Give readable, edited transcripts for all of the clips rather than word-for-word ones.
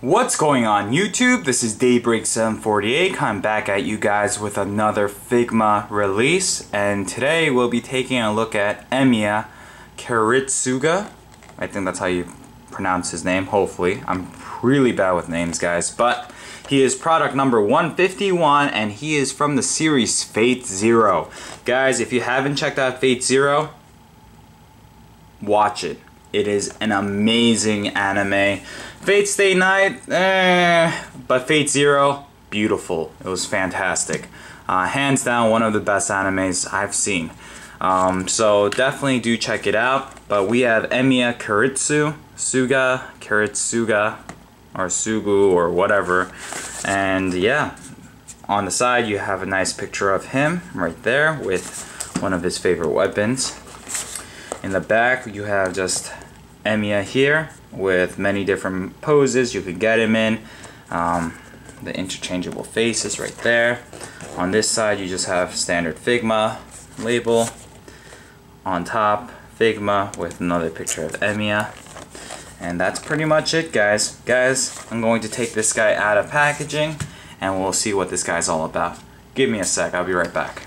What's going on YouTube? This is Daybreak748 coming back at you guys with another Figma release, and today we'll be taking a look at Emiya Kiritsugu. I think that's how you pronounce his name, hopefully. I'm really bad with names, guys, but he is product number 151 and he is from the series Fate Zero. Guys, if you haven't checked out Fate Zero, watch it. It is an amazing anime. Fate Stay Night, but Fate Zero, beautiful. It was fantastic. Hands down, one of the best animes I've seen. So definitely do check it out. But we have Emiya Kiritsugu, or Sugu, or whatever. And yeah, on the side you have a nice picture of him right there with one of his favorite weapons. In the back you have just Emiya here with many different poses you could get him in. The interchangeable faces right there. On this side you just have standard Figma label. On top, Figma with another picture of Emiya. And that's pretty much it, guys. I'm going to take this guy out of packaging and we'll see what this guy's all about. Give me a sec, I'll be right back.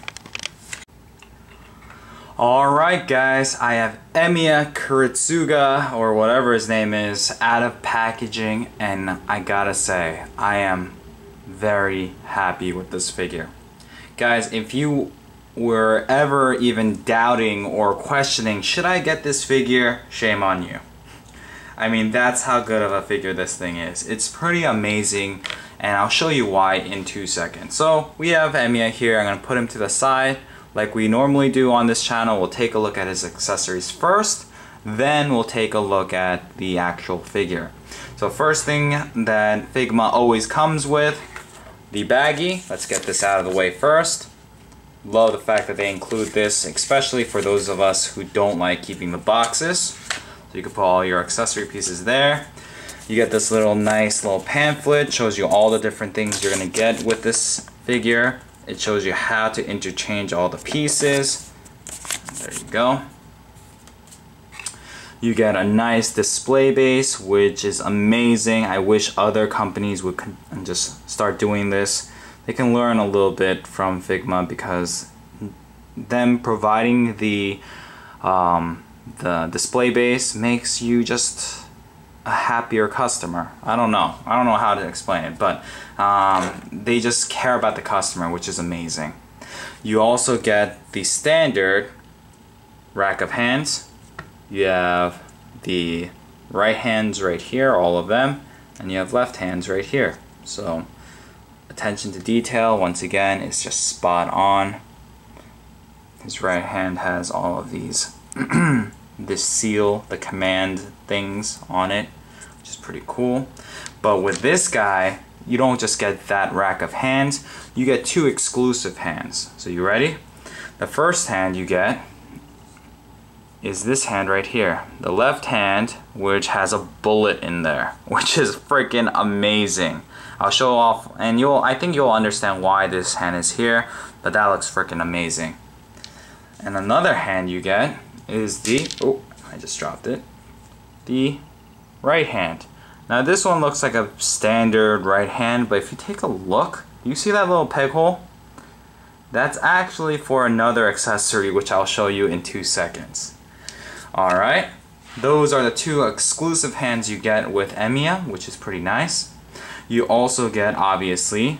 Alright guys, I have Emiya Kiritsugu, or whatever his name is, out of packaging, and I gotta say, I am very happy with this figure. Guys, if you were ever even doubting or questioning, should I get this figure, shame on you. I mean, that's how good of a figure this thing is. It's pretty amazing, and I'll show you why in 2 seconds. So, we have Emiya here. I'm going to put him to the side. Like we normally do on this channel, we'll take a look at his accessories first, then we'll take a look at the actual figure. So first thing that Figma always comes with, the baggie. Let's get this out of the way first. Love the fact that they include this, especially for those of us who don't like keeping the boxes. So you can put all your accessory pieces there. You get this nice little pamphlet, shows you all the different things you're going to get with this figure. It shows you how to interchange all the pieces. There you go. You get a nice display base, which is amazing. I wish other companies would just start doing this. They can learn a little bit from Figma, because them providing the display base makes you just a happier customer. I don't know how to explain it, but they just care about the customer, which is amazing. You also get the standard rack of hands. You have the right hands right here, all of them, and you have left hands right here. So attention to detail, once again, is just spot on. His right hand has all of these this seal, the command things on it, which is pretty cool. But with this guy, you don't just get that rack of hands, you get 2 exclusive hands. So you ready? The first hand you get is this hand right here. The left hand, which has a bullet in there, which is freaking amazing. I'll show off, and I think you'll understand why this hand is here, but that looks freaking amazing. And another hand you get is I just dropped it. The right hand. Now this one looks like a standard right hand, but if you take a look, you see that little peg hole? That's actually for another accessory, which I'll show you in 2 seconds. Alright, those are the 2 exclusive hands you get with Emiya, which is pretty nice. You also get, obviously,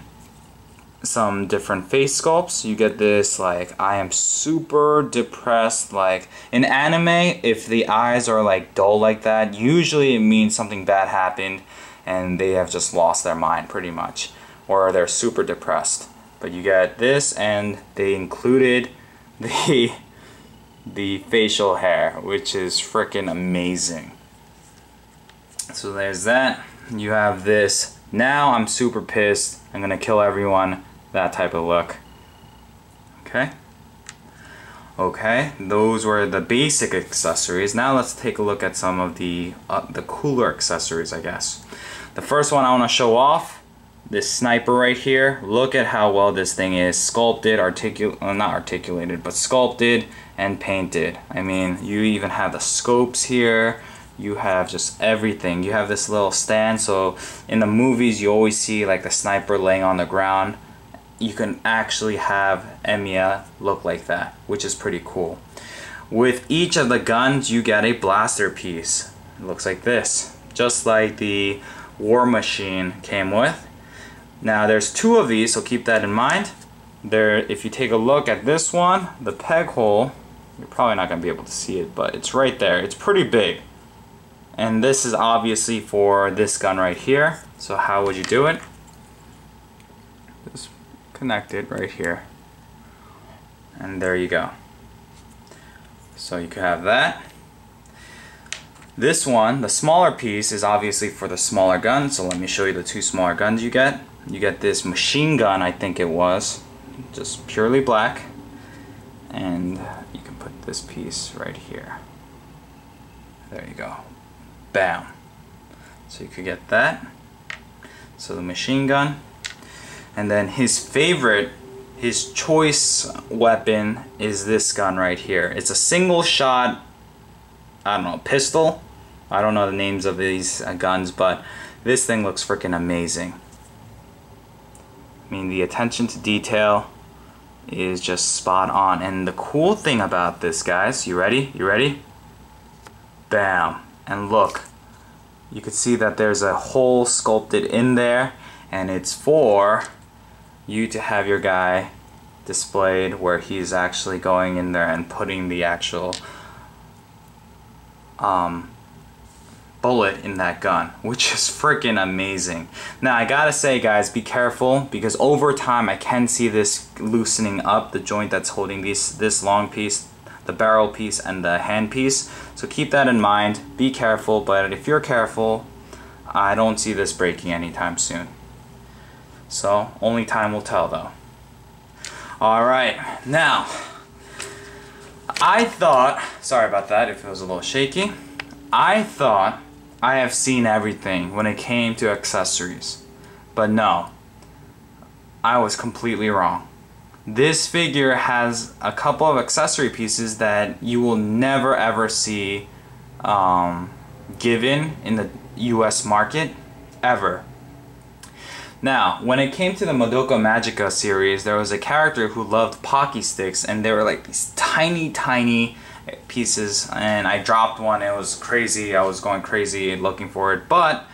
some different face sculpts. You get this, like, I am super depressed. Like in anime, if the eyes are like dull like that, usually it means something bad happened and they have just lost their mind pretty much, or they're super depressed. But you get this, and they included the facial hair, which is freaking amazing. So there's that. You have this, now I'm super pissed, I'm gonna kill everyone, that type of look. Okay, those were the basic accessories. Now let's take a look at some of the cooler accessories, I guess. The first one I want to show off, this sniper right here. Look at how well this thing is sculpted, not articulated, but sculpted and painted. I mean, you even have the scopes here. you have just everything. You have this little stand, so in the movies you always see like the sniper laying on the ground. You can actually have Emiya look like that, which is pretty cool. With each of the guns you get a blaster piece. It looks like this, just like the War Machine came with. Now there's two of these, so keep that in mind. If you take a look at this one, the peg hole, you're probably not going to be able to see it, but it's right there. It's pretty big. And this is obviously for this gun right here. So how would you do it? Just connect it right here. And there you go. So you could have that. This one, the smaller piece, is obviously for the smaller gun. So let me show you the two smaller guns you get. You get this machine gun, I think it was. Just purely black. And you can put this piece right here. There you go. Bam. So you could get that. So the machine gun. And then his favorite, his choice weapon is this gun right here. It's a single shot, I don't know, pistol. I don't know the names of these guns, but this thing looks freaking amazing. I mean, the attention to detail is just spot on. And the cool thing about this, guys, you ready? You ready? Bam. And look, you can see that there's a hole sculpted in there, and it's for you to have your guy displayed where he's actually going in there and putting the actual bullet in that gun, which is freaking amazing. Now I gotta say, guys, be careful, because over time I can see this loosening up, the joint that's holding this long piece, the barrel piece and the hand piece. So keep that in mind, be careful, but if you're careful, I don't see this breaking anytime soon. So only time will tell though. Alright, now I thought, sorry about that if it was a little shaky, I thought I have seen everything when it came to accessories, but no, I was completely wrong. This figure has a couple of accessory pieces that you will never ever see given in the US market, ever. Now, when it came to the Madoka Magica series, there was a character who loved Pocky Sticks, and they were like these tiny, tiny pieces, and I dropped one. It was crazy. I was going crazy looking for it, but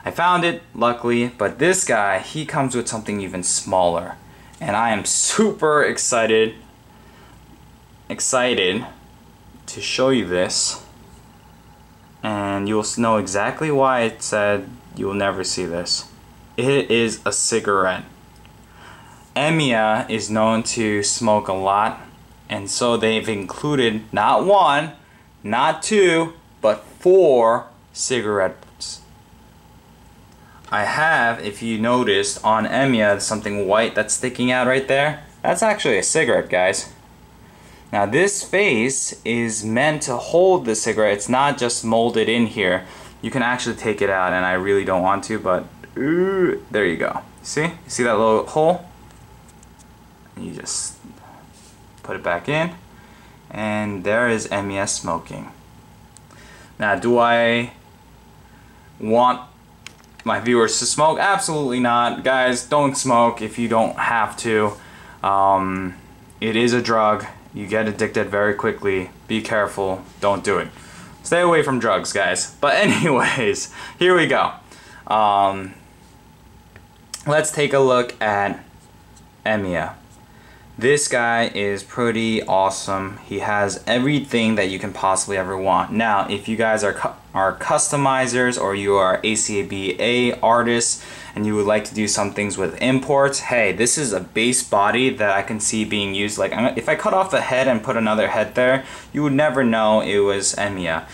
I found it, luckily. But this guy, he comes with something even smaller, and I am super excited to show you this, and you'll know exactly why it said you will never see this. It is a cigarette. Emiya is known to smoke a lot, and so they've included not one, not two, but 4 cigarettes. I have, if you noticed, on Emiya something white that's sticking out right there. That's actually a cigarette, guys. Now this face is meant to hold the cigarette. It's not just molded in here. You can actually take it out, and I really don't want to, but ooh, there you go. See? You see that little hole? You just put it back in, and there is Emiya smoking. Now, do I want my viewers to smoke? Absolutely not. Guys, don't smoke if you don't have to. It is a drug. You get addicted very quickly. Be careful. Don't do it. Stay away from drugs, guys. But anyways, here we go. Let's take a look at Emiya. This guy is pretty awesome. He has everything that you can possibly ever want. Now, if you guys are customizers, or you are ACABA artists and you would like to do some things with imports, hey, this is a base body that I can see being used. Like, if I cut off the head and put another head there, you would never know it was Emiya.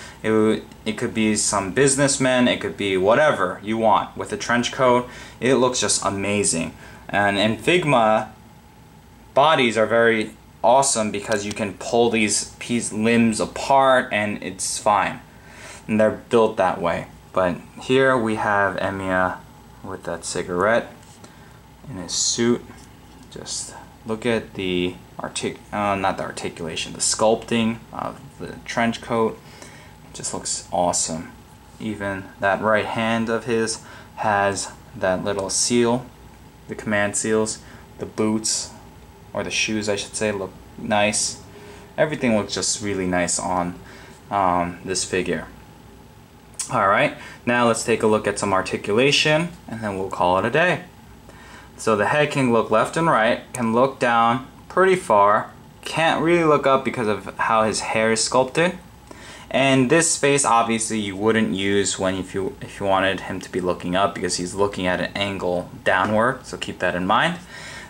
It could be some businessman, it could be whatever you want. With a trench coat, it looks just amazing. And Figma bodies are very awesome because you can pull these limbs apart and it's fine. And they're built that way. But here we have Emiya with that cigarette in his suit. Just look at the not the articulation, the sculpting of the trench coat. just looks awesome. Even that right hand of his has that little seal, the command seals. The boots, or the shoes I should say, look nice. Everything looks just really nice on this figure. Alright, now let's take a look at some articulation and then we'll call it a day. So the head can look left and right, can look down pretty far, can't really look up because of how his hair is sculpted. And this face obviously you wouldn't use when if you wanted him to be looking up, because he's looking at an angle downward, so keep that in mind.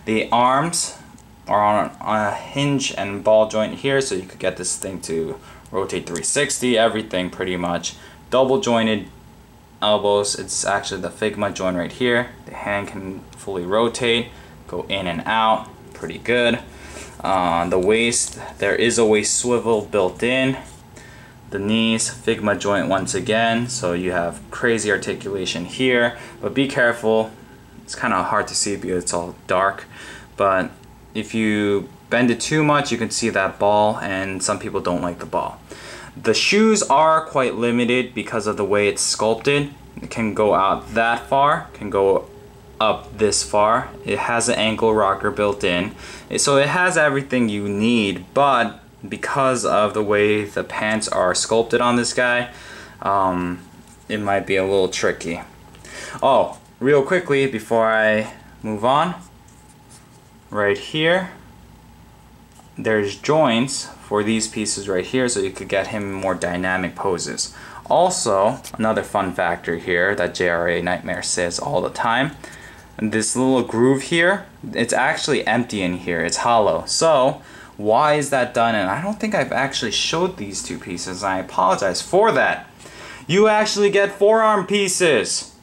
The arms are on a hinge and ball joint here, so you could get this thing to rotate 360, everything pretty much. Double jointed elbows, it's actually the Figma joint right here. The hand can fully rotate, go in and out, pretty good. The waist, there is a waist swivel built in. The knees, Figma joint once again, so you have crazy articulation here, but be careful, it's kind of hard to see because it's all dark, but if you bend it too much you can see that ball, and some people don't like the ball. The shoes are quite limited because of the way it's sculpted. It can go out that far, can go up this far. It has an ankle rocker built in, so it has everything you need, but because of the way the pants are sculpted on this guy, it might be a little tricky. Oh, real quickly before I move on, right here there's joints for these pieces right here, so you could get him more dynamic poses. Also, another fun factor here that JRA Nightmare says all the time, this little groove here, it's actually empty in here, it's hollow. So why is that done? And I don't think I've actually showed these two pieces. I apologize for that. You actually get forearm pieces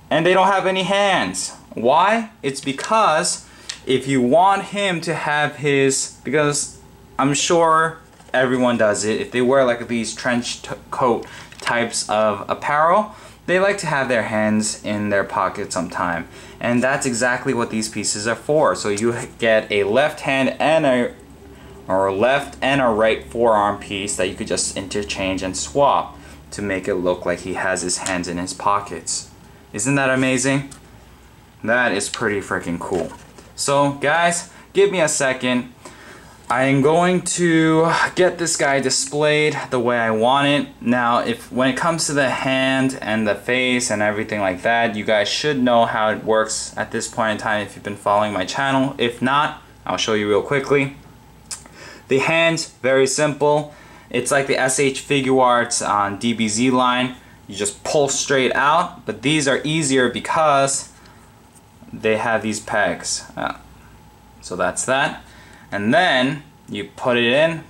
and they don't have any hands. Why? It's because if you want him to have his, because I'm sure everyone does it, if they wear like these trench coat types of apparel, they like to have their hands in their pocket sometime, and that's exactly what these pieces are for. So you get a left hand and a right forearm piece that you could just interchange and swap to make it look like he has his hands in his pockets. Isn't that amazing? That is pretty freaking cool. So guys, give me a second. I am going to get this guy displayed the way I want it. Now, when it comes to the hand and the face and everything like that, you guys should know how it works at this point in time if you've been following my channel. If not, I'll show you real quickly. The hands, very simple. It's like the SH Figure Arts on DBZ line. You just pull straight out, but these are easier because they have these pegs. So that's that. And then you put it in,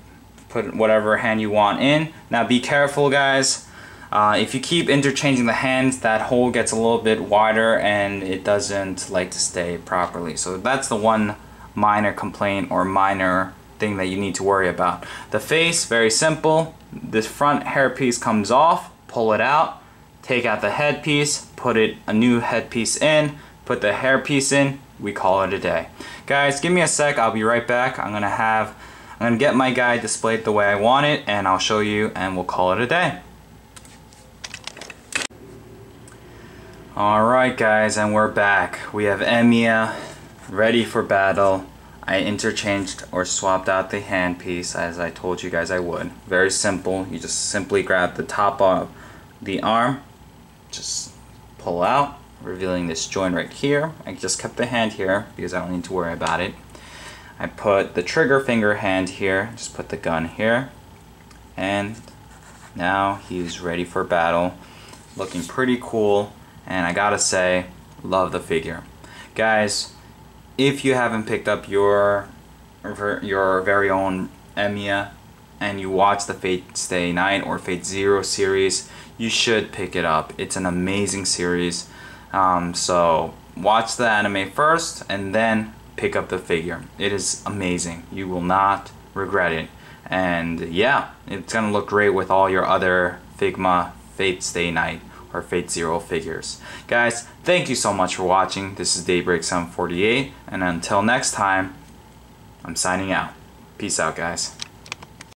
put whatever hand you want in. Now be careful guys, if you keep interchanging the hands, that hole gets a little bit wider and it doesn't like to stay properly. So that's the one minor complaint or minor thing that you need to worry about. The face, very simple. This front hairpiece comes off, pull it out, take out the headpiece, put a new headpiece in, put the hairpiece in, we call it a day. Guys, give me a sec, I'll be right back. I'm gonna get my guy displayed the way I want it, and I'll show you and we'll call it a day. Alright guys, and we're back. We have Emiya ready for battle. I interchanged or swapped out the handpiece as I told you guys I would. Very simple, you just simply grab the top of the arm, just pull out, revealing this joint right here. I just kept the hand here because I don't need to worry about it. I put the trigger finger hand here, just put the gun here, and now he's ready for battle. Looking pretty cool, and I gotta say, love the figure. Guys, if you haven't picked up your very own Emiya and you watch the Fate Stay Night or Fate Zero series, you should pick it up. It's an amazing series. So watch the anime first and then pick up the figure. It is amazing. You will not regret it. And yeah, it's gonna look great with all your other Figma Fate Stay Night or Fate Zero figures. Guys, thank you so much for watching. This is Daybreak 748, and until next time, I'm signing out. Peace out, guys.